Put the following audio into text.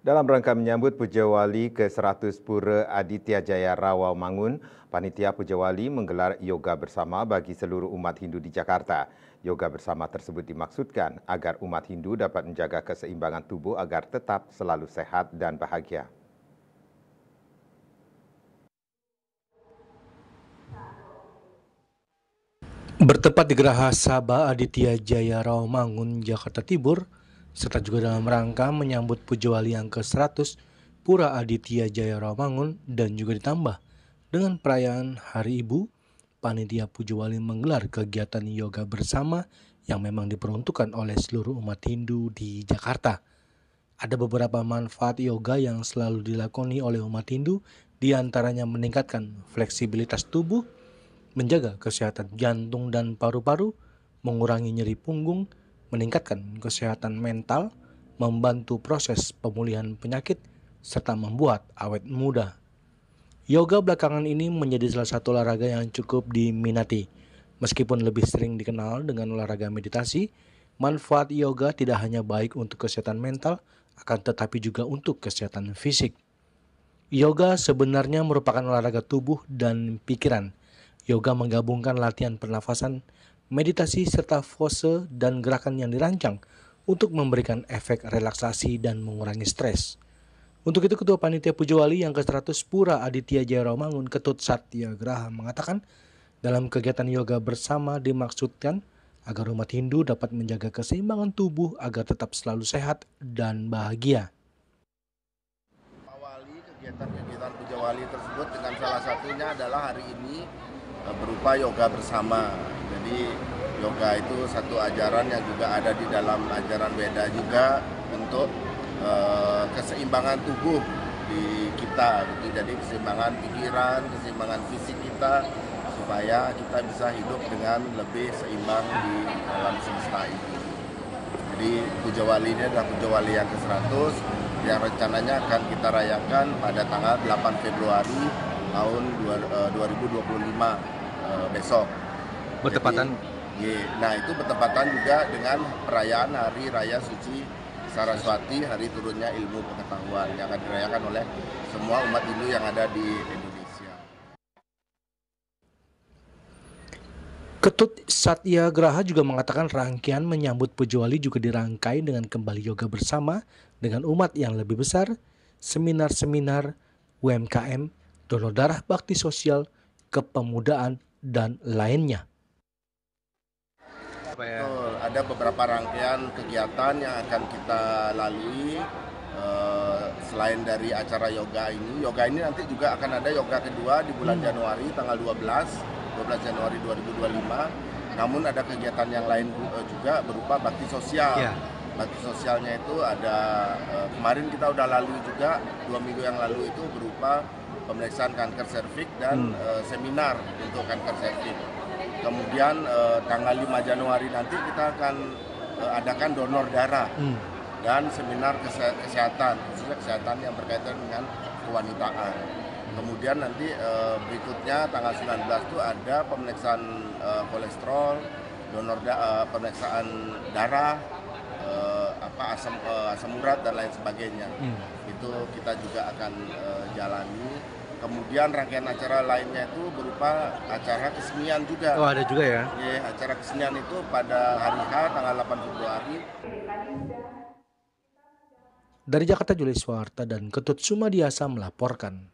Dalam rangka menyambut Puja Wali ke-100 Pura Aditya Jaya Rawamangun, Panitia Puja Wali menggelar yoga bersama bagi seluruh umat Hindu di Jakarta. Yoga bersama tersebut dimaksudkan agar umat Hindu dapat menjaga keseimbangan tubuh agar tetap selalu sehat dan bahagia. Bertepat di Geraha Sabha Aditya Jaya Rawamangun, Jakarta Timur, serta juga dalam rangka menyambut Puja Wali yang ke-100 Pura Aditya Jaya Rawamangun dan juga ditambah dengan perayaan Hari Ibu, Panitia Puja Wali menggelar kegiatan yoga bersama yang memang diperuntukkan oleh seluruh umat Hindu di Jakarta. Ada beberapa manfaat yoga yang selalu dilakoni oleh umat Hindu, diantaranya meningkatkan fleksibilitas tubuh, menjaga kesehatan jantung dan paru-paru, mengurangi nyeri punggung, meningkatkan kesehatan mental, membantu proses pemulihan penyakit, serta membuat awet muda. Yoga belakangan ini menjadi salah satu olahraga yang cukup diminati. Meskipun lebih sering dikenal dengan olahraga meditasi, manfaat yoga tidak hanya baik untuk kesehatan mental, akan tetapi juga untuk kesehatan fisik. Yoga sebenarnya merupakan olahraga tubuh dan pikiran. Yoga menggabungkan latihan pernafasan, meditasi, serta pose dan gerakan yang dirancang untuk memberikan efek relaksasi dan mengurangi stres. Untuk itu, Ketua Panitia Puja Wali yang ke-100 Pura Aditya Jaya Rawamangun, Ketut Satyagraha, mengatakan dalam kegiatan yoga bersama dimaksudkan agar umat Hindu dapat menjaga keseimbangan tubuh agar tetap selalu sehat dan bahagia. Kegiatan Puja Wali tersebut dengan salah satunya adalah hari ini berupa yoga bersama. Jadi yoga itu satu ajaran yang juga ada di dalam ajaran Weda juga untuk keseimbangan tubuh di kita gitu. Jadi keseimbangan pikiran, keseimbangan fisik kita supaya kita bisa hidup dengan lebih seimbang di dalam semesta ini. Jadi Puja Wali ini adalah Puja Wali yang ke-100 yang rencananya akan kita rayakan pada tanggal 8 Februari tahun 2025 besok. Bertepatan. Nah, itu bertepatan juga dengan perayaan Hari Raya Suci Saraswati, hari turunnya ilmu pengetahuan yang akan dirayakan oleh semua umat Hindu yang ada di Indonesia. Ketut Satyagraha juga mengatakan rangkaian menyambut Puja Wali juga dirangkai dengan kembali yoga bersama dengan umat yang lebih besar, seminar-seminar, UMKM, donor darah bakti sosial, kepemudaan, dan lainnya. Betul, ada beberapa rangkaian kegiatan yang akan kita lalui selain dari acara yoga ini. Yoga ini nanti juga akan ada yoga kedua di bulan Januari tanggal 12 Januari 2025. Namun ada kegiatan yang lain juga berupa bakti sosial. Yeah. Bakti sosialnya itu ada kemarin kita udah lalui juga 2 minggu yang lalu itu berupa pemeriksaan kanker serviks dan seminar untuk kanker serviks. Kemudian tanggal 5 Januari nanti kita akan adakan donor darah dan seminar kesehatan, khususnya kesehatan yang berkaitan dengan kewanitaan. Kemudian nanti berikutnya tanggal 19 itu ada pemeriksaan kolesterol, pemeriksaan darah, asam urat dan lain sebagainya. Itu kita juga akan jalani. Kemudian rangkaian acara lainnya itu berupa acara kesenian juga. Oh, ada juga ya? Iya, acara kesenian itu pada hari H tanggal 8 Februari. Dari Jakarta, Julius Warta dan Ketut Sumadiasa melaporkan.